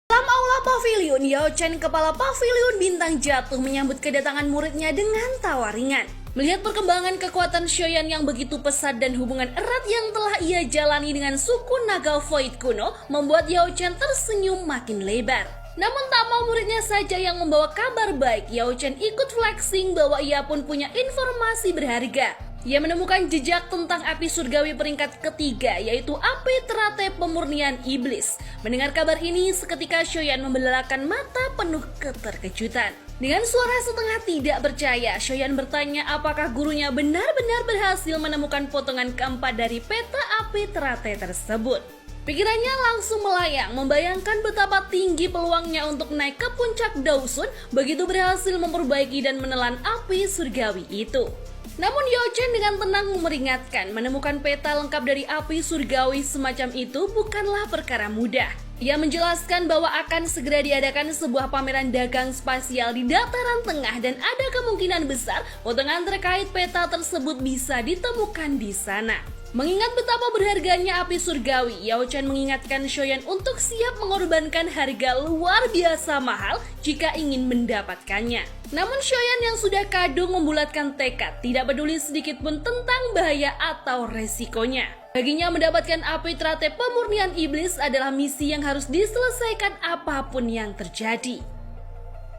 Dalam aula pavilion, Yao Chen, kepala pavilion bintang jatuh, menyambut kedatangan muridnya dengan tawa ringan. Melihat perkembangan kekuatan Xiaoyan yang begitu pesat dan hubungan erat yang telah ia jalani dengan suku naga Void kuno, membuat Yao Chen tersenyum makin lebar. Namun tak mau muridnya saja yang membawa kabar baik, Yao Chen ikut flexing bahwa ia pun punya informasi berharga. Ia menemukan jejak tentang api surgawi peringkat ketiga, yaitu api teratai pemurnian iblis. Mendengar kabar ini, seketika Xiaoyan membelalakan mata penuh keterkejutan. Dengan suara setengah tidak percaya, Xiaoyan bertanya apakah gurunya benar-benar berhasil menemukan potongan keempat dari peta api teratai tersebut. Pikirannya langsung melayang, membayangkan betapa tinggi peluangnya untuk naik ke puncak Daosun begitu berhasil memperbaiki dan menelan api surgawi itu. Namun Yao Chen dengan tenang memperingatkan, menemukan peta lengkap dari api surgawi semacam itu bukanlah perkara mudah. Ia menjelaskan bahwa akan segera diadakan sebuah pameran dagang spasial di dataran tengah dan ada kemungkinan besar potongan terkait peta tersebut bisa ditemukan di sana. Mengingat betapa berharganya api surgawi, Yao Chen mengingatkan Xiaoyan untuk siap mengorbankan harga luar biasa mahal jika ingin mendapatkannya. Namun Xiaoyan yang sudah kadung membulatkan tekad, tidak peduli sedikit pun tentang bahaya atau resikonya. Baginya mendapatkan api teratai pemurnian iblis adalah misi yang harus diselesaikan apapun yang terjadi.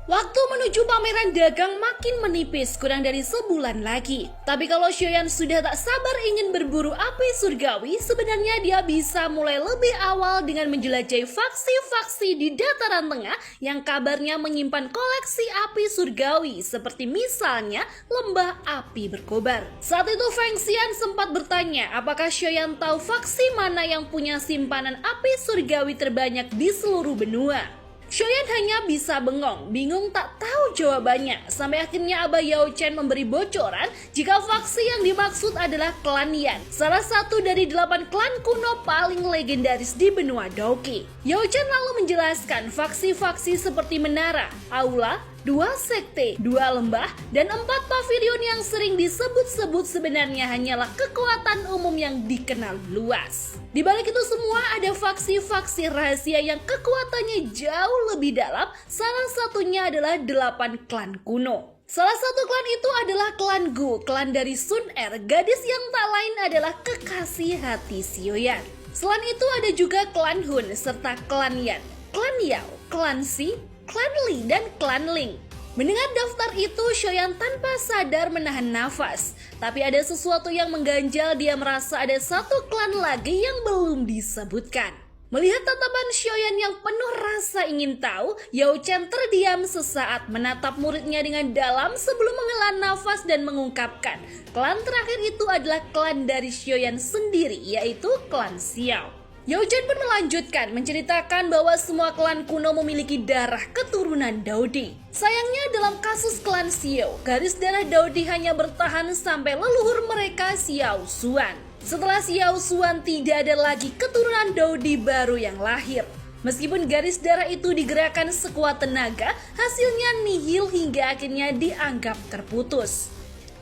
Waktu menuju pameran dagang makin menipis, kurang dari sebulan lagi. Tapi kalau Xiaoyan sudah tak sabar ingin berburu api surgawi, sebenarnya dia bisa mulai lebih awal dengan menjelajahi faksi-faksi di dataran tengah yang kabarnya menyimpan koleksi api surgawi, seperti misalnya lembah api berkobar. Saat itu Feng Xian sempat bertanya apakah Xiaoyan tahu faksi mana yang punya simpanan api surgawi terbanyak di seluruh benua. Xiaoyan hanya bisa bengong, bingung tak tahu jawabannya, sampai akhirnya Abah Yao Chen memberi bocoran jika faksi yang dimaksud adalah klan Yan, salah satu dari 8 klan kuno paling legendaris di benua Douqi. Yao Chen lalu menjelaskan faksi-faksi seperti menara, aula, 2 sekte, 2 lembah, dan 4 pavilion yang sering disebut-sebut sebenarnya hanyalah kekuatan umum yang dikenal luas. Di balik itu semua ada faksi-faksi rahasia yang kekuatannya jauh lebih dalam, salah satunya adalah 8 klan kuno. Salah satu klan itu adalah klan Gu, klan dari Sun Er, gadis yang tak lain adalah kekasih hati Xiaoyan. Selain itu ada juga klan Hun, serta klan Yan, klan Yao, klan Si, klan Li, dan klan Ling. Mendengar daftar itu, Xiaoyan tanpa sadar menahan nafas. Tapi ada sesuatu yang mengganjal, dia merasa ada satu klan lagi yang belum disebutkan. Melihat tatapan Xiaoyan yang penuh rasa ingin tahu, Yao Chen terdiam sesaat menatap muridnya dengan dalam sebelum menghela nafas dan mengungkapkan, klan terakhir itu adalah klan dari Xiaoyan sendiri, yaitu klan Xiao. Yao Chen pun melanjutkan menceritakan bahwa semua klan kuno memiliki darah keturunan Daodi. Sayangnya dalam kasus klan Xiao, garis darah Daodi hanya bertahan sampai leluhur mereka Xiao Xuan. Setelah Xiao Xuan tidak ada lagi keturunan Daodi baru yang lahir. Meskipun garis darah itu digerakkan sekuat tenaga, hasilnya nihil hingga akhirnya dianggap terputus.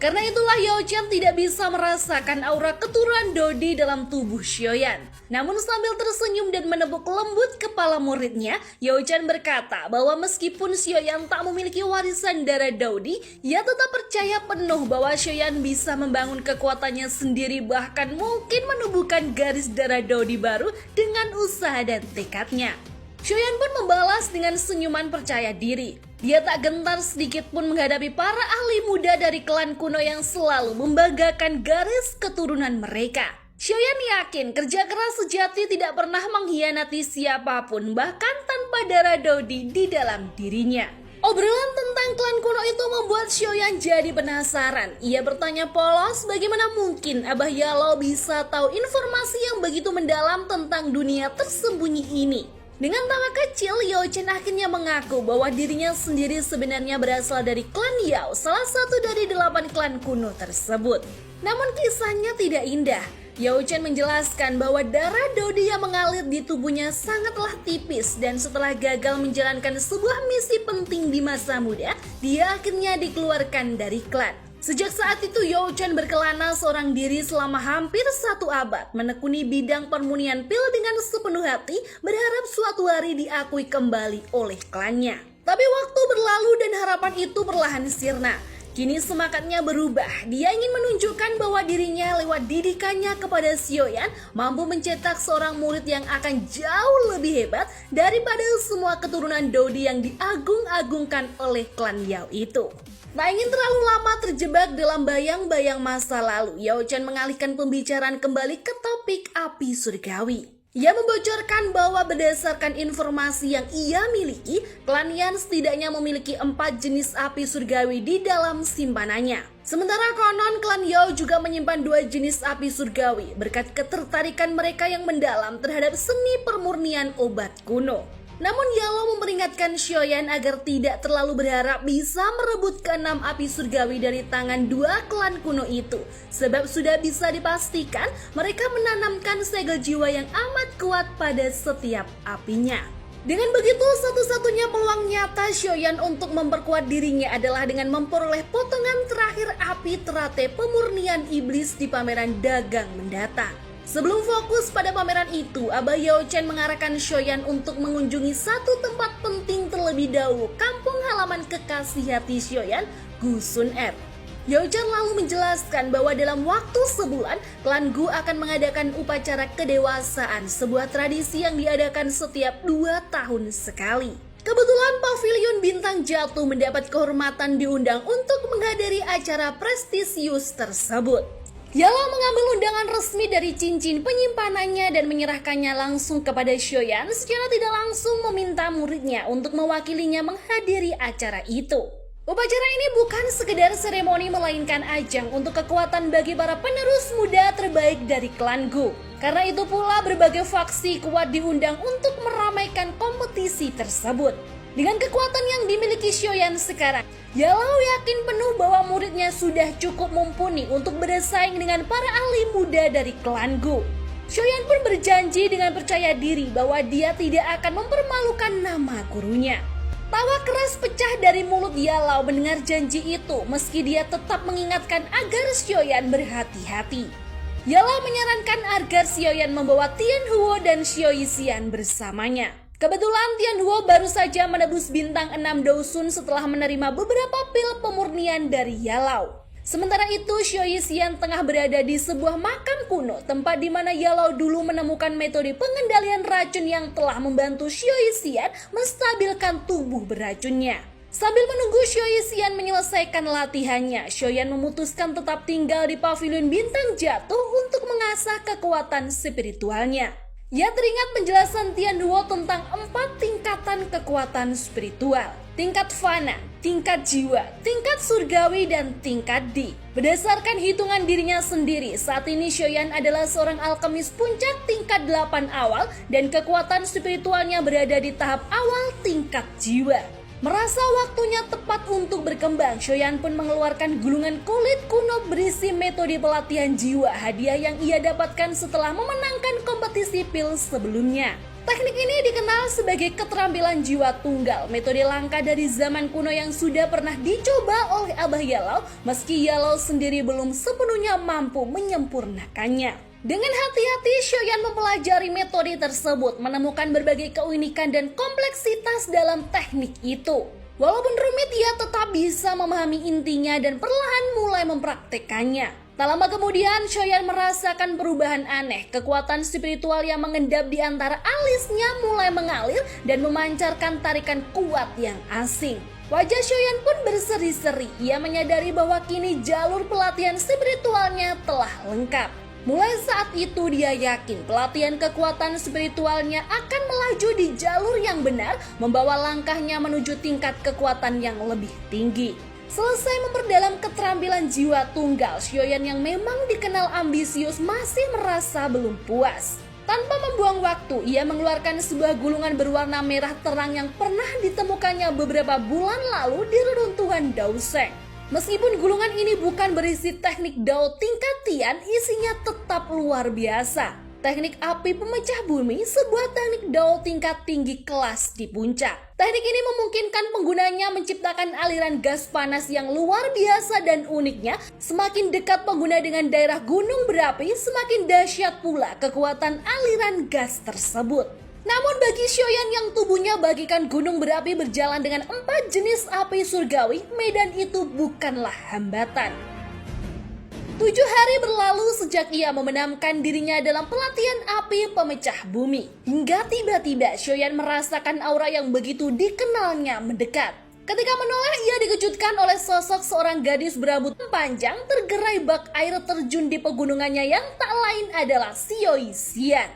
Karena itulah Yao Chen tidak bisa merasakan aura keturunan Daodi dalam tubuh Xiaoyan. Namun sambil tersenyum dan menepuk lembut kepala muridnya, Yao Chen berkata bahwa meskipun Xiaoyan tak memiliki warisan darah Daodi, ia tetap percaya penuh bahwa Xiaoyan bisa membangun kekuatannya sendiri, bahkan mungkin menubuhkan garis darah Daodi baru dengan usaha dan tekadnya. Xiaoyan pun membalas dengan senyuman percaya diri. Dia tak gentar sedikit pun menghadapi para ahli muda dari klan kuno yang selalu membanggakan garis keturunan mereka. Xiaoyan yakin kerja keras sejati tidak pernah mengkhianati siapapun, bahkan tanpa darah Daodi di dalam dirinya. Obrolan tentang klan kuno itu membuat Xiaoyan jadi penasaran. Ia bertanya polos bagaimana mungkin Abah Yalo bisa tahu informasi yang begitu mendalam tentang dunia tersembunyi ini. Dengan tawa kecil, Yao Chen akhirnya mengaku bahwa dirinya sendiri sebenarnya berasal dari klan Yao, salah satu dari 8 klan kuno tersebut. Namun kisahnya tidak indah. Yao Chen menjelaskan bahwa darah Daodi yang mengalir di tubuhnya sangatlah tipis dan setelah gagal menjalankan sebuah misi penting di masa muda, dia akhirnya dikeluarkan dari klan. Sejak saat itu, Yao Chen berkelana seorang diri selama hampir 1 abad, menekuni bidang permunian pil dengan sepenuh hati, berharap suatu hari diakui kembali oleh klannya. Tapi waktu berlalu dan harapan itu perlahan sirna. Kini semangatnya berubah. Dia ingin menunjukkan bahwa dirinya lewat didikannya kepada Xiaoyan mampu mencetak seorang murid yang akan jauh lebih hebat daripada semua keturunan Dodi yang diagung-agungkan oleh klan Yao itu. Tak ingin terlalu lama terjebak dalam bayang-bayang masa lalu, Yao Chen mengalihkan pembicaraan kembali ke topik api surgawi. Ia membocorkan bahwa berdasarkan informasi yang ia miliki, klan Yan setidaknya memiliki 4 jenis api surgawi di dalam simpanannya. Sementara konon klan Yao juga menyimpan 2 jenis api surgawi berkat ketertarikan mereka yang mendalam terhadap seni permurnian obat kuno. Namun Yalo memperingatkan Xiaoyan agar tidak terlalu berharap bisa merebut ke-6 api surgawi dari tangan 2 klan kuno itu, sebab sudah bisa dipastikan mereka menanamkan segel jiwa yang amat kuat pada setiap apinya. Dengan begitu, satu-satunya peluang nyata Xiaoyan untuk memperkuat dirinya adalah dengan memperoleh potongan terakhir api teratai pemurnian iblis di pameran dagang mendatang. Sebelum fokus pada pameran itu, Abah Yao Chen mengarahkan Xiaoyan untuk mengunjungi satu tempat penting terlebih dahulu, kampung halaman kekasih hati Xiaoyan, Gu Sun Er. Yao Chen lalu menjelaskan bahwa dalam waktu sebulan, klan Gu akan mengadakan upacara kedewasaan, sebuah tradisi yang diadakan setiap 2 tahun sekali. Kebetulan Pavilion Bintang Jatuh mendapat kehormatan diundang untuk menghadiri acara prestisius tersebut. Yalo mengambil undangan resmi dari cincin penyimpanannya dan menyerahkannya langsung kepada Xiaoyan secara tidak langsung meminta muridnya untuk mewakilinya menghadiri acara itu. Upacara ini bukan sekedar seremoni melainkan ajang untuk kekuatan bagi para penerus muda terbaik dari klan Gu. Karena itu pula berbagai faksi kuat diundang untuk meramaikan kompetisi tersebut. Dengan kekuatan yang dimiliki Xiaoyan sekarang, Yalo yakin penuh bahwa muridnya sudah cukup mumpuni untuk bersaing dengan para ahli muda dari klan Gu. Xiaoyan pun berjanji dengan percaya diri bahwa dia tidak akan mempermalukan nama gurunya. Tawa keras pecah dari mulut Yalo mendengar janji itu, meski dia tetap mengingatkan agar Xiaoyan berhati-hati. Yalo menyarankan agar Xiaoyan membawa Tianhuo dan Xiaoyixian bersamanya. Kebetulan Tianhuo baru saja menebus bintang 6 Dousun setelah menerima beberapa pil pemurnian dari Yalo. Sementara itu, Xiaoyixian tengah berada di sebuah makam kuno, tempat di mana Yalo dulu menemukan metode pengendalian racun yang telah membantu Xiaoyixian menstabilkan tubuh beracunnya. Sambil menunggu Xiaoyixian menyelesaikan latihannya, Xiaoyan memutuskan tetap tinggal di Pavilion Bintang Jatuh untuk mengasah kekuatan spiritualnya. Ia teringat penjelasan Tianhuo tentang 4 tingkatan kekuatan spiritual. Tingkat fana, tingkat jiwa, tingkat surgawi, dan tingkat di. Berdasarkan hitungan dirinya sendiri, saat ini Xiaoyan adalah seorang alkemis puncak tingkat 8 awal dan kekuatan spiritualnya berada di tahap awal tingkat jiwa. Merasa waktunya tepat untuk berkembang, Xiaoyan pun mengeluarkan gulungan kulit kuno berisi metode pelatihan jiwa, hadiah yang ia dapatkan setelah memenangkan kompetisi pil sebelumnya. Teknik ini dikenal sebagai keterampilan jiwa tunggal, metode langka dari zaman kuno yang sudah pernah dicoba oleh Abah Yalo, meski Yalo sendiri belum sepenuhnya mampu menyempurnakannya. Dengan hati-hati, Xiaoyan mempelajari metode tersebut, menemukan berbagai keunikan dan kompleksitas dalam teknik itu. Walaupun rumit, ia tetap bisa memahami intinya dan perlahan mulai mempraktekannya. Tak lama kemudian, Xiaoyan merasakan perubahan aneh. Kekuatan spiritual yang mengendap di antara alisnya mulai mengalir dan memancarkan tarikan kuat yang asing. Wajah Xiaoyan pun berseri-seri. Ia menyadari bahwa kini jalur pelatihan spiritualnya telah lengkap. Mulai saat itu dia yakin pelatihan kekuatan spiritualnya akan melaju di jalur yang benar, membawa langkahnya menuju tingkat kekuatan yang lebih tinggi. Selesai memperdalam keterampilan jiwa tunggal, Xiaoyan yang memang dikenal ambisius masih merasa belum puas. Tanpa membuang waktu, ia mengeluarkan sebuah gulungan berwarna merah terang yang pernah ditemukannya beberapa bulan lalu di reruntuhan Daoseng. Meskipun gulungan ini bukan berisi teknik Dao tingkat Tian, isinya tetap luar biasa. teknik api pemecah bumi, sebuah teknik Dao tingkat tinggi kelas di puncak. Teknik ini memungkinkan penggunanya menciptakan aliran gas panas yang luar biasa dan uniknya, semakin dekat pengguna dengan daerah gunung berapi, semakin dahsyat pula kekuatan aliran gas tersebut. Namun bagi Shoyan yang tubuhnya bagikan gunung berapi berjalan dengan 4 jenis api surgawi, medan itu bukanlah hambatan. 7 hari berlalu sejak ia membenamkan dirinya dalam pelatihan api pemecah bumi. Hingga tiba-tiba Shoyan merasakan aura yang begitu dikenalnya mendekat. Ketika menoleh, ia dikejutkan oleh sosok seorang gadis berambut panjang tergerai bak air terjun di pegunungannya yang tak lain adalah Xiao Xian.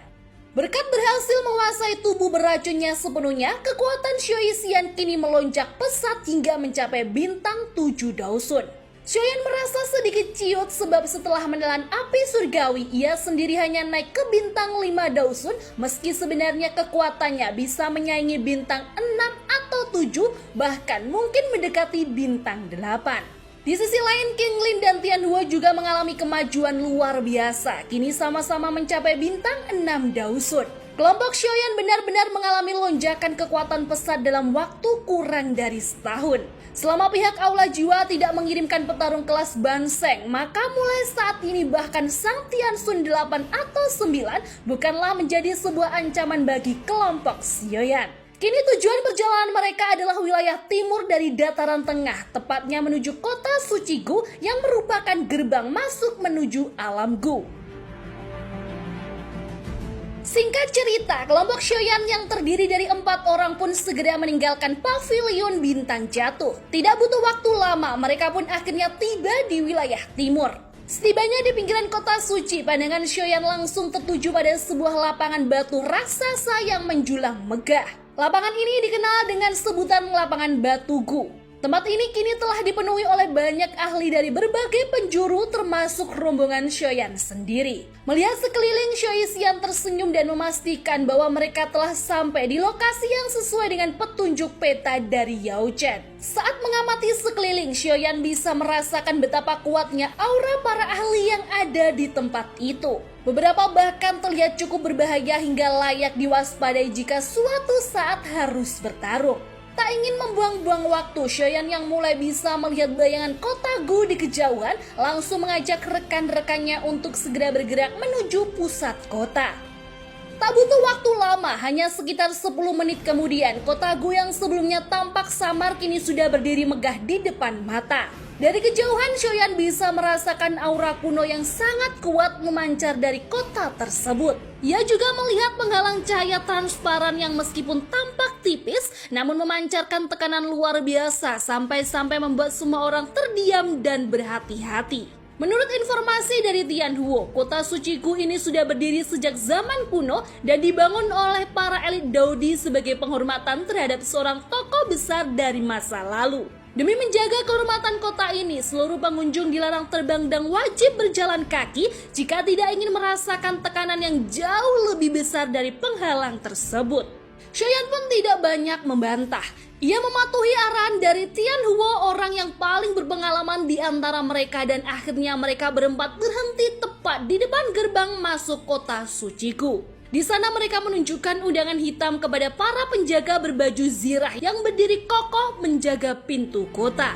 Berkat berhasil menguasai tubuh beracunnya sepenuhnya, kekuatan Xiao Xian kini melonjak pesat hingga mencapai bintang 7 Daosun. Shoyan merasa sedikit ciut sebab setelah menelan api surgawi, ia sendiri hanya naik ke bintang 5 Daosun meski sebenarnya kekuatannya bisa menyaingi bintang 6 atau 7, bahkan mungkin mendekati bintang 8. Di sisi lain, King Lin dan Tianhuo juga mengalami kemajuan luar biasa, kini sama-sama mencapai bintang 6 Daosun. Kelompok Shoyan benar-benar mengalami lonjakan kekuatan pesat dalam waktu kurang dari setahun. Selama pihak Aula Jiwa tidak mengirimkan petarung kelas Banseng, maka mulai saat ini bahkan Sang Tiansun 8 atau 9 bukanlah menjadi sebuah ancaman bagi kelompok Shoyan. Kini tujuan perjalanan mereka adalah wilayah timur dari dataran tengah, tepatnya menuju kota suci Gu yang merupakan gerbang masuk menuju alam Gu. Singkat cerita, kelompok Shoyan yang terdiri dari 4 orang pun segera meninggalkan pavilion bintang jatuh. Tidak butuh waktu lama, mereka pun akhirnya tiba di wilayah timur. Setibanya di pinggiran kota suci, pandangan Shoyan langsung tertuju pada sebuah lapangan batu raksasa yang menjulang megah. Lapangan ini dikenal dengan sebutan lapangan Batu Gu. Tempat ini kini telah dipenuhi oleh banyak ahli dari berbagai penjuru termasuk rombongan Shoyan sendiri. Melihat sekeliling, Xiao Xian tersenyum dan memastikan bahwa mereka telah sampai di lokasi yang sesuai dengan petunjuk peta dari Yao Chen. Saat mengamati sekeliling, Shoyan bisa merasakan betapa kuatnya aura para ahli yang ada di tempat itu. Beberapa bahkan terlihat cukup berbahaya hingga layak diwaspadai jika suatu saat harus bertarung. Tak ingin membuang-buang waktu, Shoyan yang mulai bisa melihat bayangan kota Gu di kejauhan langsung mengajak rekan-rekannya untuk segera bergerak menuju pusat kota. Tak butuh waktu lama, hanya sekitar 10 menit kemudian, kota Gu yang sebelumnya tampak samar kini sudah berdiri megah di depan mata. Dari kejauhan, Shoyan bisa merasakan aura kuno yang sangat kuat memancar dari kota tersebut. Ia juga melihat penghalang cahaya transparan yang meskipun tampak tipis, namun memancarkan tekanan luar biasa sampai-sampai membuat semua orang terdiam dan berhati-hati. Menurut informasi dari Tianhuo, kota suci Gu ini sudah berdiri sejak zaman kuno dan dibangun oleh para elit Daodi sebagai penghormatan terhadap seorang tokoh besar dari masa lalu. Demi menjaga kehormatan kota ini, seluruh pengunjung dilarang terbang dan wajib berjalan kaki jika tidak ingin merasakan tekanan yang jauh lebih besar dari penghalang tersebut. Shoyan pun tidak banyak membantah. Ia mematuhi arahan dari Tianhuo, orang yang paling berpengalaman di antara mereka, dan akhirnya mereka berempat berhenti tepat di depan gerbang masuk kota suci Gu. Di sana mereka menunjukkan undangan hitam kepada para penjaga berbaju zirah yang berdiri kokoh menjaga pintu kota.